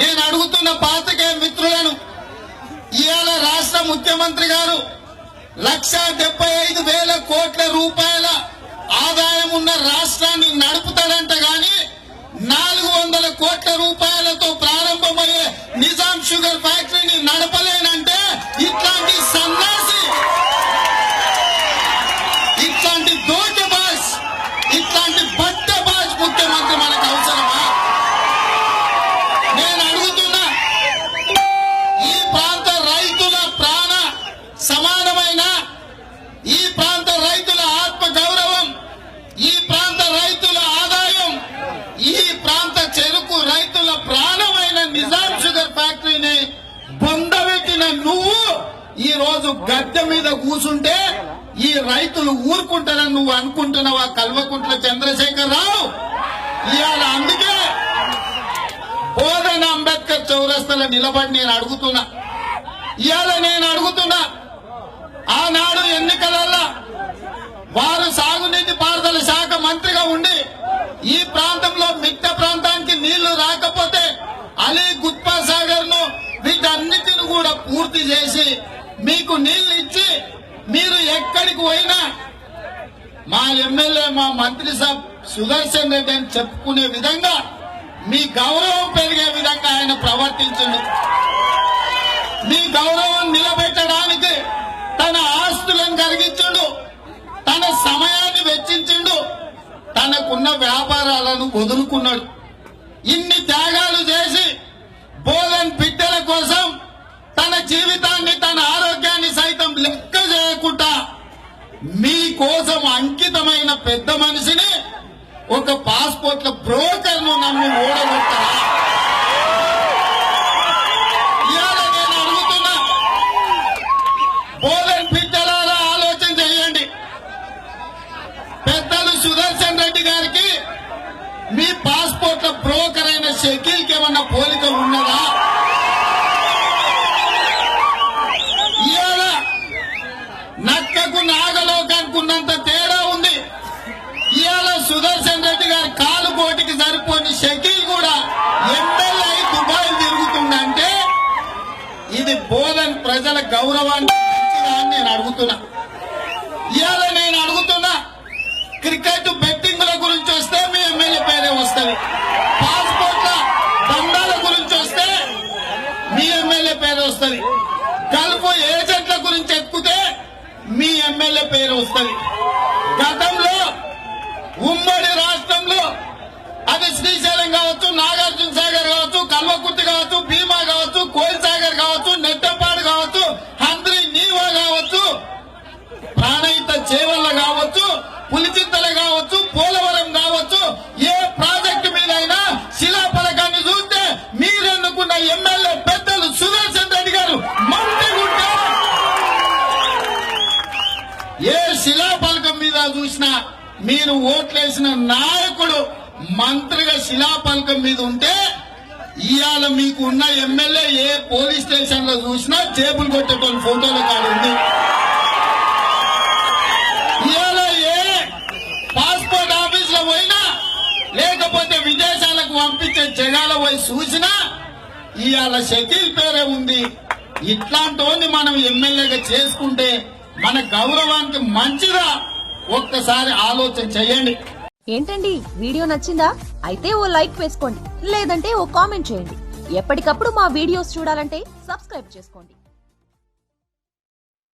నేను అడుగుతున్న పాత్రికేయ మిత్రులను, ఇవాళ రాష్ట్ర ముఖ్యమంత్రి గారు 1,75,000 కోట్ల రూపాయల ఆదాయం ఉన్న రాష్ట్రాన్ని నడుపుతాడంట గాని 400 కోట్ల రూపాయలతో ప్రారంభమయ్యే నిజాం షుగర్ ఫ్యాక్టరీని నడపలేనంటే ఇట్లాంటి సన్నాసి, ఇట్లాంటి దోచబాజ్, ఇట్లాంటి బట్టబాజ్ ముఖ్యమంత్రి మనకు అవసరమా? నేను అడుగుతున్నా, ఈ ప్రాంత రైతుల ప్రాణ సమానమైన, ఈ ప్రాంత రైతుల ఆత్మ గౌరవం, ఈ ప్రాంత రైతుల ఆదాయం, ఈ ప్రాంత చెరుకు రైతుల ప్రాణమైన నిజాం షుగర్ ఫ్యాక్టరీని బొందబెట్టిన నువ్వు ఈ రోజు గద్దె మీద కూర్చుంటే ఈ రైతులు ఊరుకుంటారని నువ్వు అనుకుంటున్నావా? కల్వకుంట్ల చంద్రశేఖర్ రావు ఇవాళ అందుకే బోధన అంబేద్కర్ చౌరస్తలో నిలబడి నేను అడుగుతున్నా, ఇవాళ నేను అడుగుతున్నా, ఆనాడు ఎన్నికలలో వారు సాగునీటి పారుదల శాఖ మంత్రిగా ఉండి ఈ ప్రాంతంలో మిట్ట ప్రాంతానికి నీళ్లు రాకపోతే అలీ గుత్పా సాగర్ ను వీటన్నిటిని కూడా పూర్తి చేసి మీకు నీళ్లు ఇచ్చి మీరు ఎక్కడికి పోయినా మా ఎమ్మెల్యే, మా మంత్రి సాబ్ సుదర్శన్ రెడ్డి అని చెప్పుకునే విధంగా మీ గౌరవం పెరిగే విధంగా ఆయన ప్రవర్తించండి. మీ గౌరవం నిలబెట్టడానికి తన ఆస్తులను కలిగించుండు, తన సమయాన్ని వెచ్చించిండు, తనకున్న వ్యాపారాలను వదులుకున్నాడు. ఇన్ని త్యాగాలు చేసి బోధన్ బిడ్డల కోసం తన జీవితాన్ని, తన ఆరోగ్యాన్ని సైతం లెక్క చేయకుండా మీ కోసం అంకితమైన పెద్ద మనిషిని ఒక పాస్పోర్ట్ల బ్రోకర్ ను నమ్మి ఓడగొట్టారా? ఇవాళ నేను అడుగుతున్నా, బోధన్ బిడ్డలారా ఆలోచన చేయండి. పెద్దలు సుదర్శన్ రెడ్డి గారికి మీ పాస్పోర్ట్ల బ్రోకర్ అయిన షకీల్ కి ఏమన్నా పోలిక ఉన్నదా? ఇవాళ నక్కకు నాగలోకానికి ఉన్నంత తేడా ఉంది. ఇవాళ సుదర్శన్ రెడ్డి గారి కాలు కోటికి సరిపోని షకీల్ కూడా ఎమ్మెల్యే దుబాయ్ తిరుగుతుందంటే ఇది బోధన్ ప్రజల గౌరవాన్ని నేను అడుగుతున్నా. ఇవాళ నేను అడుగుతున్నా, క్రికెట్ బెట్టింగ్ల గురించి వస్తే మీ ఎమ్మెల్యే పేరే వస్తుంది, పాస్పోర్ట్ల దండాల గురించి వస్తే మీ ఎమ్మెల్యే పేరు వస్తుంది, గల్ఫ్ ఏజెంట్ల గురించి ఎత్తుకుతే మీ ఎమ్మెల్యే పేరు వస్తుంది. గతంలో ఉమ్మడి రాష్ట్రంలో అది శ్రీశైలం కావచ్చు, నాగార్జున సాగర్ కావచ్చు, కల్వకుర్తి కావచ్చు, భీమా కావచ్చు, కోయిల్ సాగర్ కావచ్చు, నెట్టంపాడు కావచ్చు, హంద్రి నీవా కావచ్చు, ప్రాణహిత చేవల్ల కావచ్చు, పులిచింతల కావచ్చు, పోలవరం కావచ్చు, ఏ ప్రాజెక్టు మీదైనా శిలాఫలకాన్ని చూస్తే మీరెన్నుకున్న ఎమ్మెల్యే పెద్దలు సుదర్శన్ రెడ్డి గారు మంత్రిగుంటే ఏ శిలాఫలకం మీద చూసినా మీరు ఓట్లేసిన నాయకుడు మంత్రిగా శిలాఫలకం మీద ఉంటే ఇవాళ మీకు ఉన్న ఎమ్మెల్యే ఏ పోలీస్ స్టేషన్ లో చూసినా జేబులు కొట్టేటోళ్ళు ఫోటోలు కాదు ఉంది. ఇవాళ ఏ పాస్పోర్ట్ ఆఫీస్ లో పోయినా లేకపోతే విదేశాలకు పంపించే జగాల పోయి చూసినా ఇవాళ షకీల్ పేరే ఉంది. ఇట్లాంటి మనం ఎమ్మెల్యేగా చేసుకుంటే మన గౌరవానికి మంచిదా? ఒక్కసారి ఆలోచన చేయండి. ఏంటండి, వీడియో నచ్చిందా? అయితే ఓ లైక్ వేసుకోండి, లేదంటే ఓ కామెంట్ చేయండి. ఎప్పటికప్పుడు మా వీడియోస్ చూడాలంటే సబ్స్క్రైబ్ చేసుకోండి.